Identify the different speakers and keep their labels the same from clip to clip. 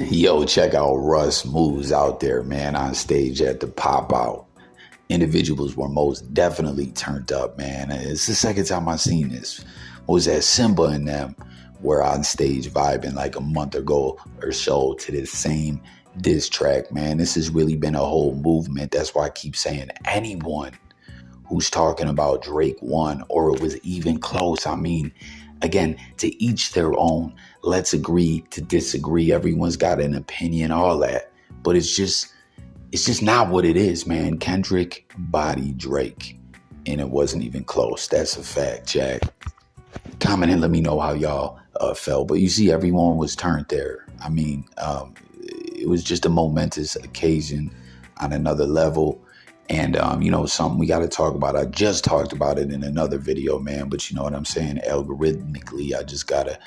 Speaker 1: Yo, check out Russ moves out there, man, on stage at the pop out. Individuals were most definitely turned up, man. It's the second time I've seen this. What was that? Simba and them were on stage vibing like a month ago or so to this same diss track, man. This has really been a whole movement. That's why I keep saying anyone who's talking about Drake won or it was even close. I mean, again, to each their own. Let's agree to disagree. Everyone's got an opinion, all that. But it's just not what it is, man. Kendrick bodied Drake, and it wasn't even close. That's a fact, Jack. Comment and let me know how y'all felt. But you see, everyone was turned there. I mean, it was just a momentous occasion on another level. And, something we got to talk about. I just talked about it in another video, man. But you know what I'm saying? Algorithmically, I just got to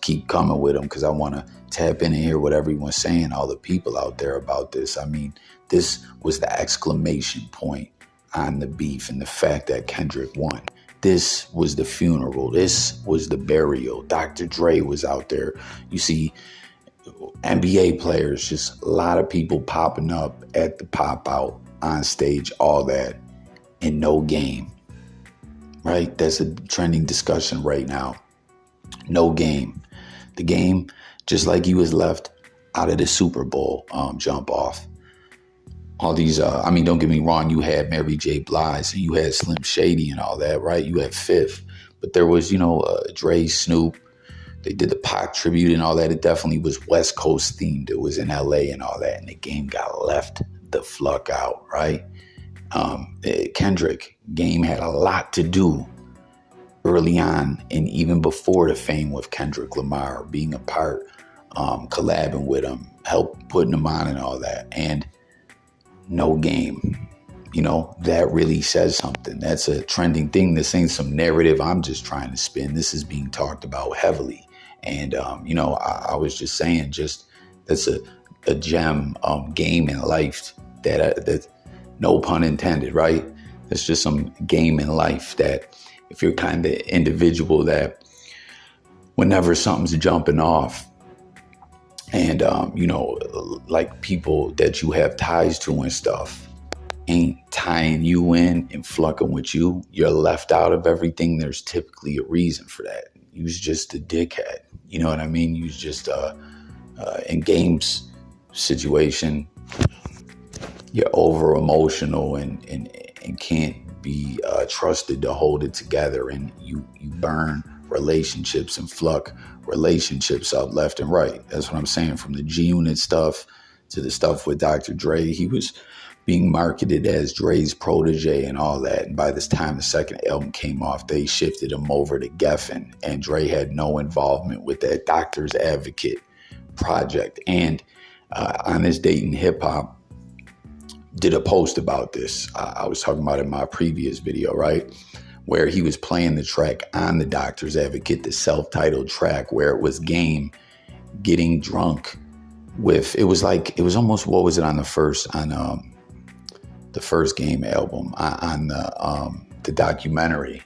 Speaker 1: keep coming with them because I want to tap in and hear what everyone's saying, all the people out there about this. I mean, this was the exclamation point on the beef and the fact that Kendrick won. This was the funeral. This was the burial. Dr. Dre was out there. You see NBA players, just a lot of people popping up at the pop out on stage, all that, and no game, right? That's a trending discussion right now. No game. The game, just like he was left out of the Super Bowl jump off. All these, don't get me wrong, you had Mary J. Blige and you had Slim Shady and all that, right? You had Fifth. But there was, Dre, Snoop. They did the Pac tribute and all that. It definitely was West Coast themed. It was in LA and all that. And the game got left the fluck out, right? Kendrick, game had a lot to do early on and even before the fame with Kendrick Lamar, being a part, collabing with him, help putting him on and all that. And no game. That really says something. That's a trending thing. This ain't some narrative I'm just trying to spin. This is being talked about heavily. And, I was just saying, that's a gem game in life that no pun intended, right? It's just some game in life that if you're kind of individual that whenever something's jumping off and, like people that you have ties to and stuff ain't tying you in and flucking with you, you're left out of everything. There's typically a reason for that. You was just a dickhead. You know what I mean? You was just in games situation, you're over emotional and can't be trusted to hold it together, and you burn relationships and fluck relationships up left and right. That's what I'm saying. From the G-Unit stuff to the stuff with Dr. Dre, he was being marketed as Dre's protege and all that. And by this time the second album came off, they shifted him over to Geffen, and Dre had no involvement with that Doctor's Advocate project. And on this Date in Hip Hop, did a post about this. I was talking about it in my previous video, right? Where he was playing the track on the Doctor's Advocate, the self-titled track, where it was Game getting drunk with, it was almost, what was it on the first Game album, on the documentary,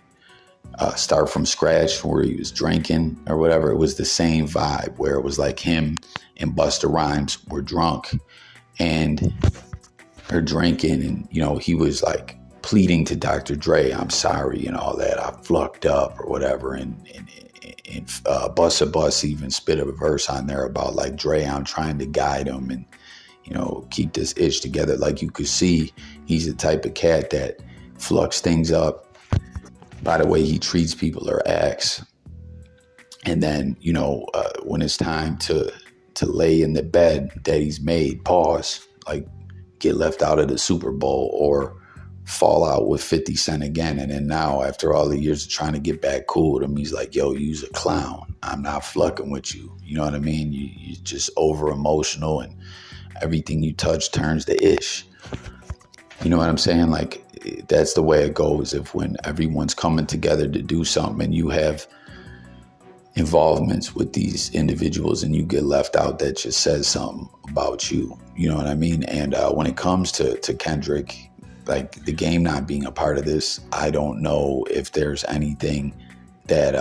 Speaker 1: Start From Scratch, where he was drinking or whatever. It was the same vibe where it was like him and Busta Rhymes were drunk and are drinking, and he was like pleading to Dr. Dre, I'm sorry and all that, I flucked up or whatever, and Busta Bus even spit a verse on there about like, Dre, I'm trying to guide him and keep this itch together. Like, you could see he's the type of cat that flucks things up by the way he treats people or acts, and then when it's time to to lay in the bed that he's made, pause, like get left out of the Super Bowl or fall out with 50 Cent again. And then now, after all the years of trying to get back cool with him, he's like, yo, you's a clown. I'm not flucking with you. You know what I mean? You're just over emotional and everything you touch turns to ish. You know what I'm saying? Like, that's the way it goes. If when everyone's coming together to do something and you have involvements with these individuals and you get left out, that just says something about you. You know what I mean? And when it comes to Kendrick, like the game not being a part of this, I don't know if there's anything that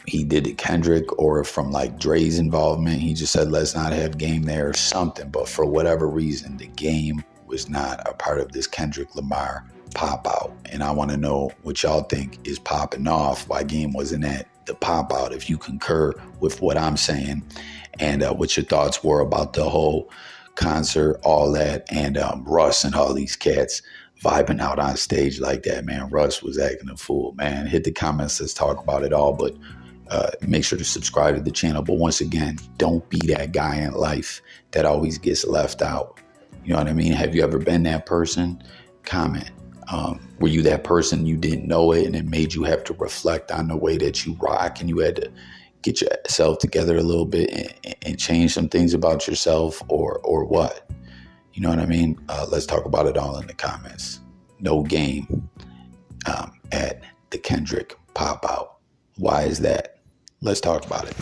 Speaker 1: he did to Kendrick or from like Dre's involvement. He just said, let's not have game there or something. But for whatever reason, the game was not a part of this Kendrick Lamar pop out. And I want to know what y'all think is popping off. Why game wasn't at the pop out? If you concur with what I'm saying, and what your thoughts were about the whole concert, all that, and Russ and all these cats vibing out on stage like that, man. Russ was acting a fool, man. Hit the comments, let's talk about it all. But make sure to subscribe to the channel. But once again, don't be that guy in life that always gets left out. You know what I mean? Have you ever been that person? Comment. Were you that person, you didn't know it, and it made you have to reflect on the way that you rock, and you had to get yourself together a little bit and change some things about yourself, or what? You know what I mean? Let's talk about it all in the comments. No game at the Kendrick pop out. Why is that? Let's talk about it.